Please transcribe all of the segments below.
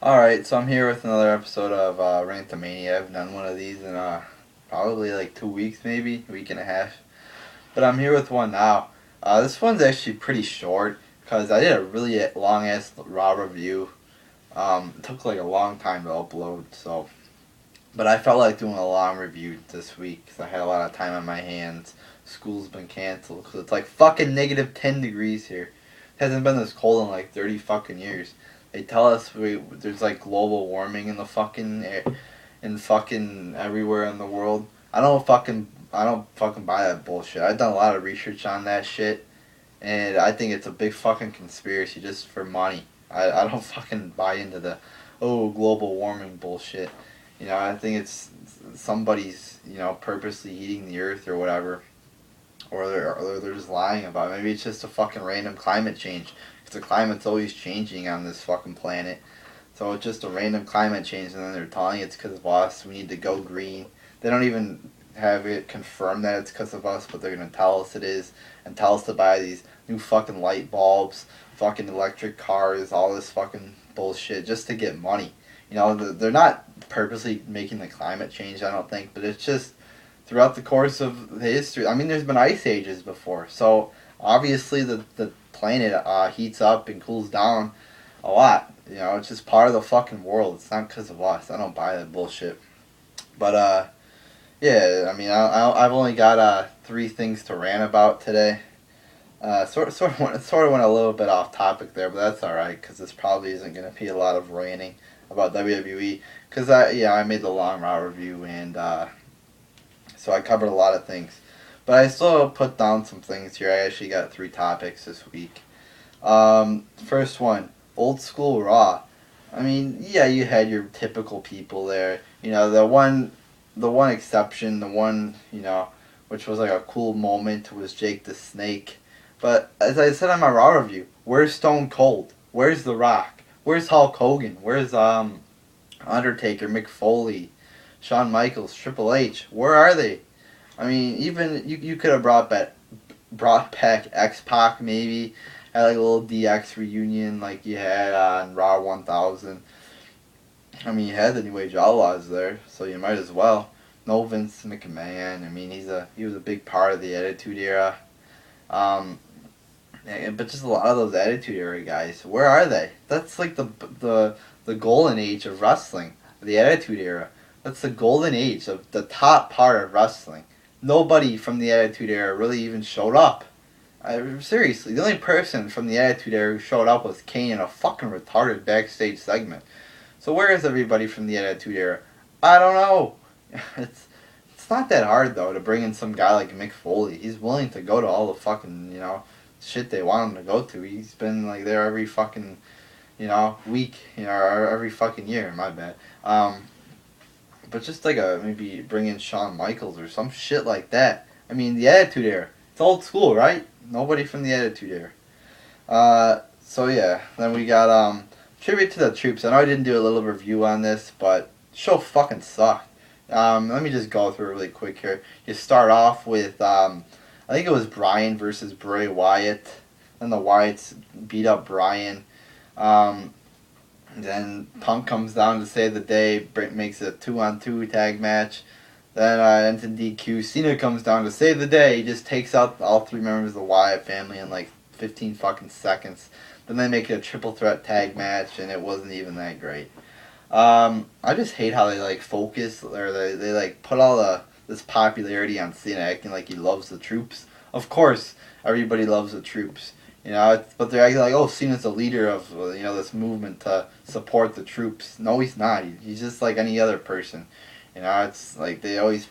Alright, so I'm here with another episode of RANTAMANIA. I haven't done one of these in probably like 2 weeks, maybe, a week and a half. But I'm here with one now. This one's actually pretty short because I did a really long ass raw review. It took like a long time to upload, so. But I felt like doing a long review this week because I had a lot of time on my hands. School's been canceled because it's like fucking -10 degrees here. It hasn't been this cold in like 30 fucking years. They tell us there's like global warming in the fucking air, in fucking everywhere in the world. I don't fucking buy that bullshit. I've done a lot of research on that shit, and I think it's a big fucking conspiracy just for money. I don't fucking buy into the global warming bullshit. I think it's somebody's purposely heating the earth or whatever, or they're just lying about it. Maybe it's just a fucking random climate change. Because the climate's always changing on this fucking planet. So it's just a random climate change, and then they're telling it's because of us. We need to go green. They don't even have it confirmed that it's because of us, but they're gonna tell us it is, and tell us to buy these new fucking light bulbs, fucking electric cars, all this fucking bullshit just to get money. They're not purposely making the climate change, I don't think, but it's just throughout the course of the history. I mean, there's been ice ages before, so obviously the planet heats up and cools down a lot. It's just part of the fucking world. It's not because of us. I don't buy that bullshit. But yeah. I mean, I've only got three things to rant about today. Sort of went a little bit off topic there, but that's all right because this probably isn't going to be a lot of ranting about WWE. Because I made the long raw review, and so I covered a lot of things. But I still put down some things here. I actually got three topics this week. First one, old school Raw. I mean, yeah, you had your typical people there. The one exception, the one which was like a cool moment was Jake the Snake. But as I said on my Raw review, where's Stone Cold? Where's The Rock? Where's Hulk Hogan? Where's Undertaker, Mick Foley, Shawn Michaels, Triple H? Where are they? I mean, even you could have brought back X Pac maybe, had like a little DX reunion like you had on Raw 1000. I mean, you had the New Age Outlaws there, so you might as well. No Vince McMahon. I mean, he was a big part of the Attitude Era. But just a lot of those Attitude Era guys, where are they? That's like the golden age of wrestling, the Attitude Era. That's the golden age of the top part of wrestling. Nobody from the Attitude Era really even showed up. Seriously, the only person from the Attitude Era who showed up was Kane in a fucking retarded backstage segment. So where is everybody from the Attitude Era? I don't know. It's not that hard though to bring in some guy like Mick Foley. He's willing to go to all the fucking shit they want him to go to. He's been like there every fucking week or every fucking year. My bad. But just like maybe bring in Shawn Michaels or some shit like that. I mean, the Attitude Era. It's old school, right? Nobody from the Attitude Era. So yeah, then we got tribute to the troops. I know I didn't do a little review on this, but the show fucking sucked. Let me just go through it really quick here. You start off with I think it was Bryan versus Bray Wyatt. Then the Wyatts beat up Bryan. Then Punk comes down to save the day. Britt makes a 2-on-2 tag match. Then into DQ. Cena comes down to save the day. He just takes out all three members of the Wyatt family in like 15 fucking seconds. Then they make it a triple threat tag match, and it wasn't even that great. I just hate how they like focus, or they like put all this popularity on Cena, acting like he loves the troops. Of course, everybody loves the troops. But they're acting like, oh, Cena's the leader of this movement to support the troops. No, he's not. He's just like any other person. It's like they always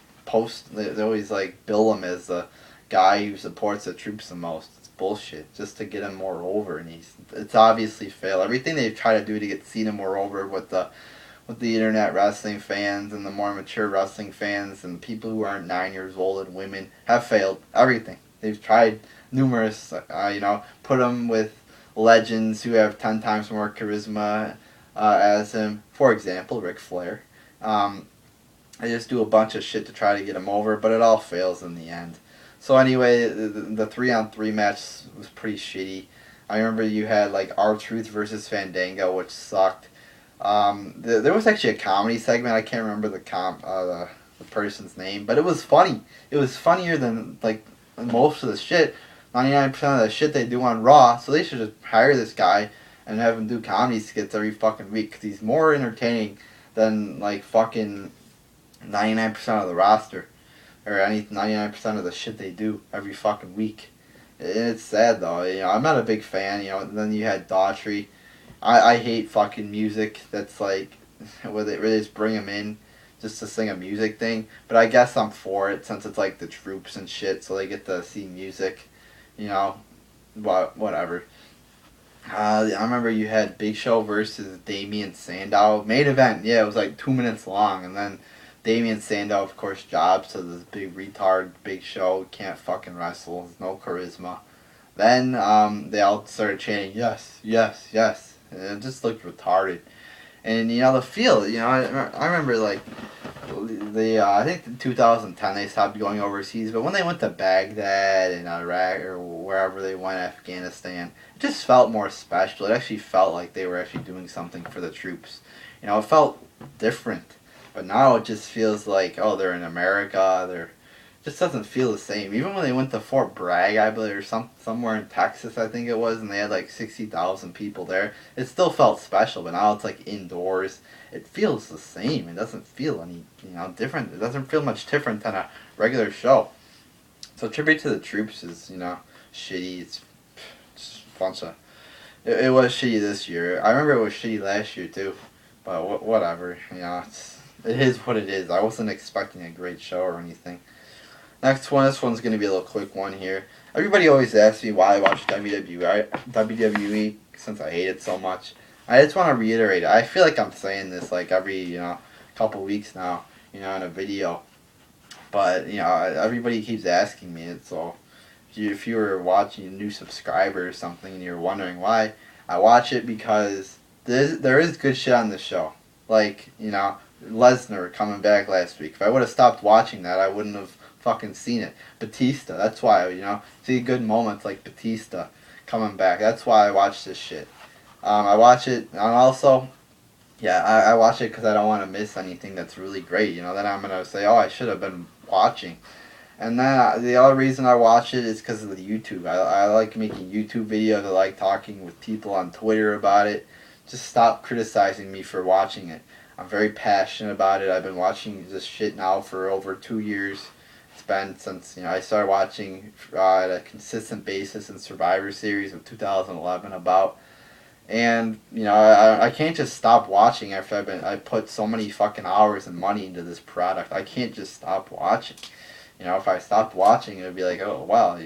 they always like bill him as the guy who supports the troops the most. It's bullshit, just to get him more over, and it's obviously failed. Everything they try to do to get Cena more over with the internet wrestling fans and the more mature wrestling fans and people who aren't 9 years old and women have failed. Everything they've tried. Numerous, put him with legends who have 10 times more charisma as him. For example, Ric Flair. They just do a bunch of shit to try to get him over, but it all fails in the end. So anyway, the 3-on-3 match was pretty shitty. I remember you had like R-Truth versus Fandango, which sucked. There was actually a comedy segment. I can't remember the person's name, but it was funny. It was funnier than like most of the shit. 99% of the shit they do on Raw. So they should just hire this guy and have him do comedy skits every fucking week, because he's more entertaining than like fucking 99% of the roster, or any 99% of the shit they do every fucking week. It's sad though. I'm not a big fan. And then you had Daughtry. I hate fucking music that's like where they really just bring him in just to sing a music thing. But I guess I'm for it since it's like the troops and shit, so they get to see music. But whatever. I remember you had Big Show versus Damien Sandow. Main event, yeah, it was like 2 minutes long, and then Damien Sandow, of course, jobs to this big retard Big Show, can't fucking wrestle, no charisma. Then they all started chanting, yes, yes, yes. And it just looked retarded. And, the feel, I remember, like, I think in 2010 they stopped going overseas, but when they went to Baghdad and Iraq or wherever they went, Afghanistan, it just felt more special. It actually felt like they were actually doing something for the troops. It felt different. But now it just feels like, oh, they're in America. It just doesn't feel the same. Even when they went to Fort Bragg, I believe, or somewhere in Texas, I think it was, and they had like 60,000 people there, it still felt special. But now it's like indoors. It feels the same. It doesn't feel any, different. It doesn't feel much different than a regular show. So tribute to the troops is, shitty. It's just a bunch of. It was shitty this year. I remember it was shitty last year too. But whatever. It is what it is. I wasn't expecting a great show or anything. Next one, this one's going to be a little quick one here. Everybody always asks me why I watch WWE since I hate it so much. I just want to reiterate it. I feel like I'm saying this like every, couple weeks now, in a video. But, everybody keeps asking me it, so if you were watching a new subscriber or something and you're wondering why, I watch it because there is good shit on the show. Like, Lesnar coming back last week. If I would have stopped watching that, I wouldn't have fucking seen it. Batista, that's why, see good moments like Batista coming back. That's why I watch this shit. I watch it, and also, I watch it because I don't want to miss anything that's really great. Then I'm going to say, oh, I should have been watching. And then the other reason I watch it is because of the YouTube. I like making YouTube videos. I like talking with people on Twitter about it. Just stop criticizing me for watching it. I'm very passionate about it. I've been watching this shit now for over 2 years. It's been since I started watching at a consistent basis in Survivor Series of 2011 about. And I can't just stop watching after I put so many fucking hours and money into this product. I can't just stop watching. If I stopped watching, it would be like, oh wow,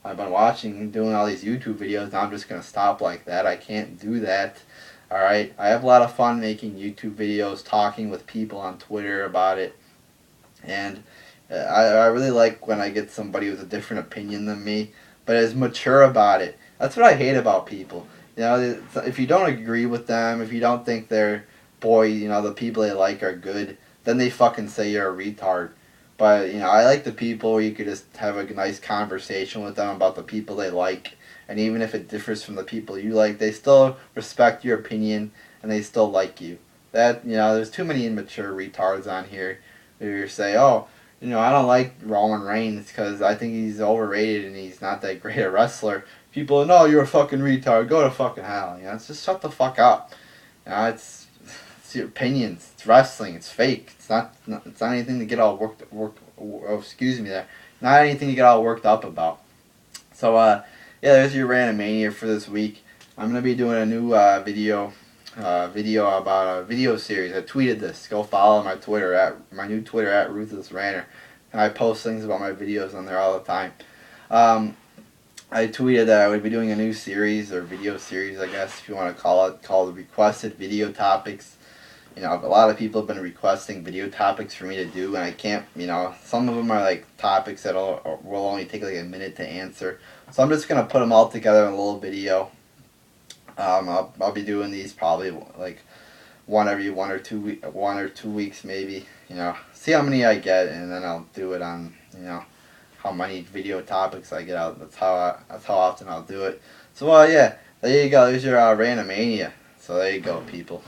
I've been watching, doing all these YouTube videos. Now I'm just gonna stop like that. I can't do that. All right, I have a lot of fun making YouTube videos, talking with people on Twitter about it, and I really like when I get somebody with a different opinion than me, but is mature about it. That's what I hate about people. If you don't agree with them, if you don't think they're, the people they like are good, then they fucking say you're a retard. But, I like the people where you could just have a nice conversation with them about the people they like. And even if it differs from the people you like, they still respect your opinion and they still like you. There's too many immature retards on here who say, oh, I don't like Roman Reigns because I think he's overrated and he's not that great a wrestler. People, no, you're a fucking retard. Go to fucking hell. It's just shut the fuck up. It's your opinions. It's wrestling. It's fake. It's not anything to get all not anything to get all worked up about. So there's your RANTAMANIA for this week. I'm gonna be doing a new video about a video series. I tweeted this. Go follow my new Twitter at RuthlessRanter. And I post things about my videos on there all the time. I tweeted that I would be doing a new series, or video series, I guess, if you want to call it, called Requested Video Topics. A lot of people have been requesting video topics for me to do, and I can't, some of them are like topics that will only take like a minute to answer. So I'm just going to put them all together in a little video. I'll be doing these probably like one every 1 or 2 weeks maybe, see how many I get, and then I'll do it on, how many video topics I get out. That's how often I'll do it. So there you go. There's your RANTAMANIA. So there you go, people.